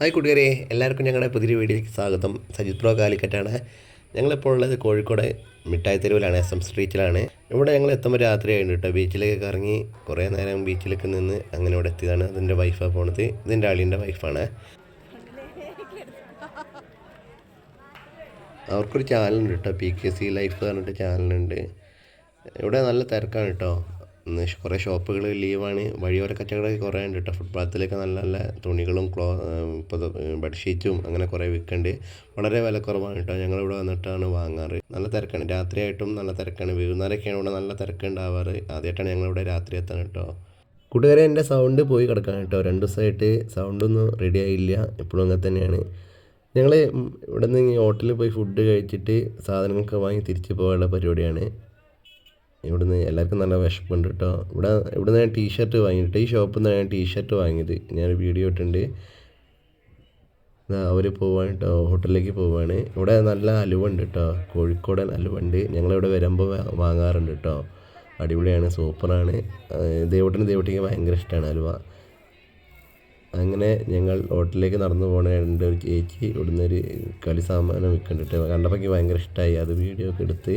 Hi കൂട്ടുകാരെ, എല്ലാവർക്കും ഞങ്ങളുടെ പുതിയൊരു വീഡിയോയ്ക്ക് സ്വാഗതം. സജിത് പ്രോ കാലിക്കറ്റാണ്. ഞങ്ങളിപ്പോൾ ഉള്ളത് കോഴിക്കോട് മിഠായി തെരുവിലാണ്, SM സ്ട്രീറ്റിലാണ്. ഇവിടെ ഞങ്ങൾ എത്തുമ്പോൾ രാത്രിയായിട്ട് കേട്ടോ. ബീച്ചിലേക്ക് കറങ്ങി കുറേ നേരം ബീച്ചിലേക്ക് നിന്ന് അങ്ങനെ ഇവിടെ എത്തിയതാണ്. അതിൻ്റെ വൈഫാണ് പോണത്. ഇതിൻ്റെ അളിയൻ്റെ വൈഫാണ്. അവർക്കൊരു ചാനലുണ്ട് കേട്ടോ, PKC ലൈഫ് പറഞ്ഞിട്ട് ചാനലുണ്ട്. ഇവിടെ നല്ല തിരക്കാണ് കേട്ടോ. കുറേ ഷോപ്പുകൾ ലീവാണ്. വഴിയോര കച്ചവടമൊക്കെ കുറേ ഉണ്ട് കേട്ടോ. ഫുട്പാത്തിലേക്ക് നല്ല നല്ല തുണികളും ബെഡ്ഷീറ്റും അങ്ങനെ കുറേ വിൽക്കുന്നുണ്ട്. വളരെ വില കുറവാണ് കേട്ടോ. ഞങ്ങളിവിടെ വന്നിട്ടാണ് വാങ്ങാറ്. നല്ല തിരക്കാണ്. രാത്രിയായിട്ടും നല്ല തിരക്കാണ്. വൈകുന്നേരമൊക്കെയാണ് ഇവിടെ നല്ല തിരക്കുണ്ടാവാറ്. ആദ്യമായിട്ടാണ് ഞങ്ങളിവിടെ രാത്രി എത്താൻ കേട്ടോ. കൂട്ടുകാരെ, എൻ്റെ സൗണ്ട് പോയി കിടക്കാൻ കേട്ടോ. 2 ദിവസമായിട്ട് സൗണ്ടൊന്നും റെഡി ആയില്ല. എപ്പോഴും അങ്ങനെ തന്നെയാണ്. ഞങ്ങൾ ഇവിടെ നിന്ന് ഈ ഹോട്ടലിൽ പോയി ഫുഡ് കഴിച്ചിട്ട് സാധനങ്ങളൊക്കെ വാങ്ങി തിരിച്ച് പോകാനുള്ള പരിപാടിയാണ്. ഇവിടുന്ന് എല്ലാവർക്കും നല്ല വിശപ്പുണ്ട് കേട്ടോ. ഇവിടുന്ന് ഞാൻ ടീഷർട്ട് വാങ്ങിയിട്ട്, ഈ ഷോപ്പിൽ നിന്ന് ഞാൻ ടീഷർട്ട് വാങ്ങിയത് ഞാനൊരു വീഡിയോ ഇട്ടിട്ടുണ്ട്. അവർ പോവാണ് കേട്ടോ, ഹോട്ടലിലേക്ക് പോവാണ്. ഇവിടെ നല്ല അലുവ ഉണ്ട് കേട്ടോ, കോഴിക്കോടൻ അലുവ ഉണ്ട്. ഞങ്ങളിവിടെ വരുമ്പോൾ വാങ്ങാറുണ്ട് കേട്ടോ. അടിപൊളിയാണ്, സൂപ്പറാണ്. ദേവട്ടിക്ക് ഭയങ്കര ഇഷ്ടമാണ് അലുവ. അങ്ങനെ ഞങ്ങൾ ഹോട്ടലിലേക്ക് നടന്നു പോകണ ഒരു ചേച്ചി ഇവിടുന്ന് ഒരു കളി സാമാനം വിൽക്കുന്നുണ്ട് കേട്ടോ. കണ്ടപ്പോൾ എനിക്ക് ഭയങ്കര ഇഷ്ടമായി. അത് വീഡിയോ ഒക്കെ എടുത്ത്.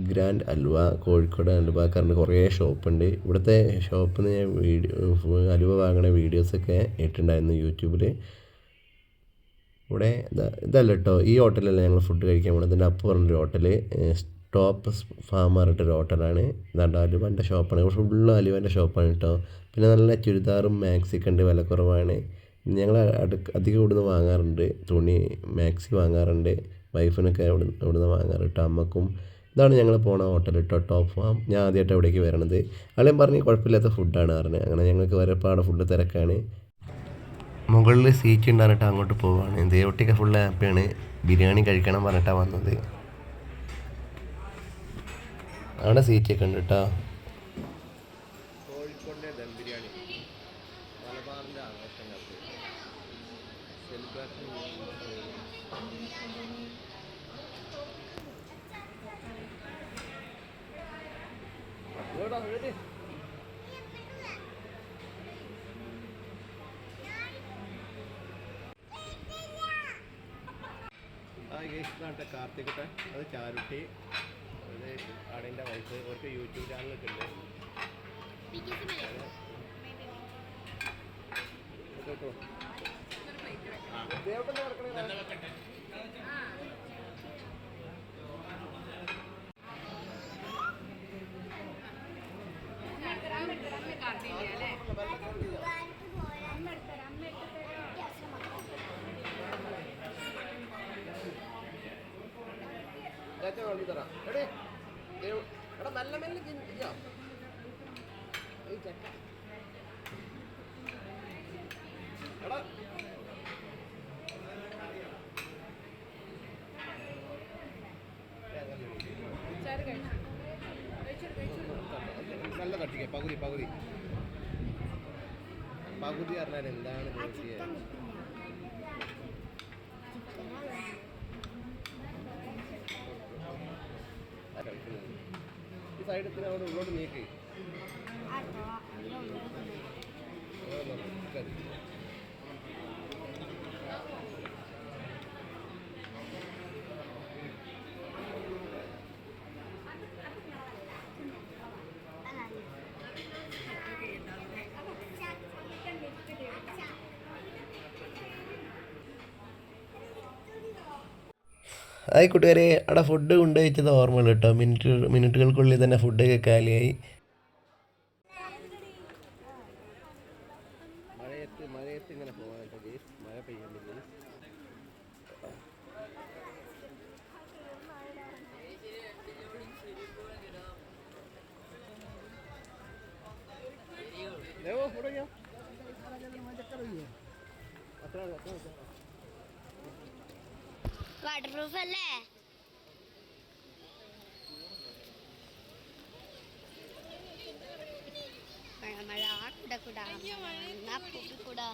ഗ്രാൻഡ് അലുവ, കോഴിക്കോട് അലുവക്കാരൻ്റെ കുറേ ഷോപ്പുണ്ട്. ഇവിടുത്തെ ഷോപ്പിൽ നിന്ന് ഞാൻ അലുവ വാങ്ങണ വീഡിയോസൊക്കെ ഇട്ടിട്ടുണ്ടായിരുന്നു യൂട്യൂബിൽ. ഇവിടെ ഇതല്ല കേട്ടോ, ഈ ഹോട്ടലല്ല ഞങ്ങൾ ഫുഡ് കഴിക്കാൻ പോകുന്നത്. ഇതിൻ്റെ അപ്പുറമുള്ളൊരു ഹോട്ടൽ, ടോപ്പ് ഫാം പറഞ്ഞിട്ടൊരു ഹോട്ടലാണ്. ഇതാണ്ട് അലുവൻ്റെ ഷോപ്പാണ്. ഇവിടെ ഫുള്ള് അലുവൻ്റെ ഷോപ്പാണ് കേട്ടോ. പിന്നെ നല്ല ചുരിദാറും മാക്സിയൊക്കെ ഉണ്ട്, വില കുറവാണ്. ഞങ്ങൾ അധികം ഇവിടുന്ന് വാങ്ങാറുണ്ട്. തുണി മാക്സി വാങ്ങാറുണ്ട്. വൈഫിനൊക്കെ ഇവിടുന്ന് വാങ്ങാറ് കേട്ടോ, അമ്മക്കും. ഇതാണ് ഞങ്ങൾ പോണ ഹോട്ടൽ കേട്ടോ, ടോപ്പ് ഫാം. ഞാൻ ആദ്യമായിട്ട് അവിടേക്ക് വരണത്. ആളെയും പറഞ്ഞ് കുഴപ്പമില്ലാത്ത ഫുഡാണ് പറഞ്ഞത്. അങ്ങനെ ഞങ്ങൾക്ക് വരപ്പോൾ അവിടെ ഫുഡ് തിരക്കാണ്. മുകളിൽ സീറ്റ് ഉണ്ടായിട്ട് അങ്ങോട്ട് പോവുകയാണ്. ദേവട്ടിക്ക് ഫുള്ള് ഹാപ്പിയാണ്. ബിരിയാണി കഴിക്കണം പറഞ്ഞിട്ടാണ് വന്നത്. അവിടെ സീറ്റൊക്കെ ഉണ്ട് കേട്ടോ. കോഴിക്കോടിൻ്റെ ദം ബിരിയാണി, മലബാറിൻ്റെ ആഘോഷങ്ങൾക്ക് സെലിബ്രേഷൻ. കാർത്തികട്ടെ, അത് ചാരുട്ടി, അത് ആടിൻ്റെ വൈഫ്. അവർക്ക് യൂട്യൂബ് ചാനലൊക്കെ ഉണ്ട് കേട്ടോ. തരാം എടാ, മെല്ലെ മെല്ലെ ചെയ്യാം. എടാ നല്ല കട്ടിക്ക, പകുതി പകുതി പകുതി പറഞ്ഞാൽ എന്താണ് ചെയ്യുക? ഈ സൈഡത്തിന് അവിടെ ഉള്ളോട്ട് നീക്കി. ഹായ് കൂട്ടുകാരെ, അവിടെ ഫുഡ് കൊണ്ടുവച്ചത് ഓർമ്മയുള്ളൂ കേട്ടോ. മിനിറ്റുകൾക്കുള്ളിൽ തന്നെ ഫുഡൊക്കെ കാലിയായി. മഴയത്ത് ഇങ്ങനെ പോകാൻ കേട്ടോ. മഴ പെയ്യുന്നുണ്ട്. വാട്ടർ പ്രൂഫ് അല്ലേ? മഴ കൂടാ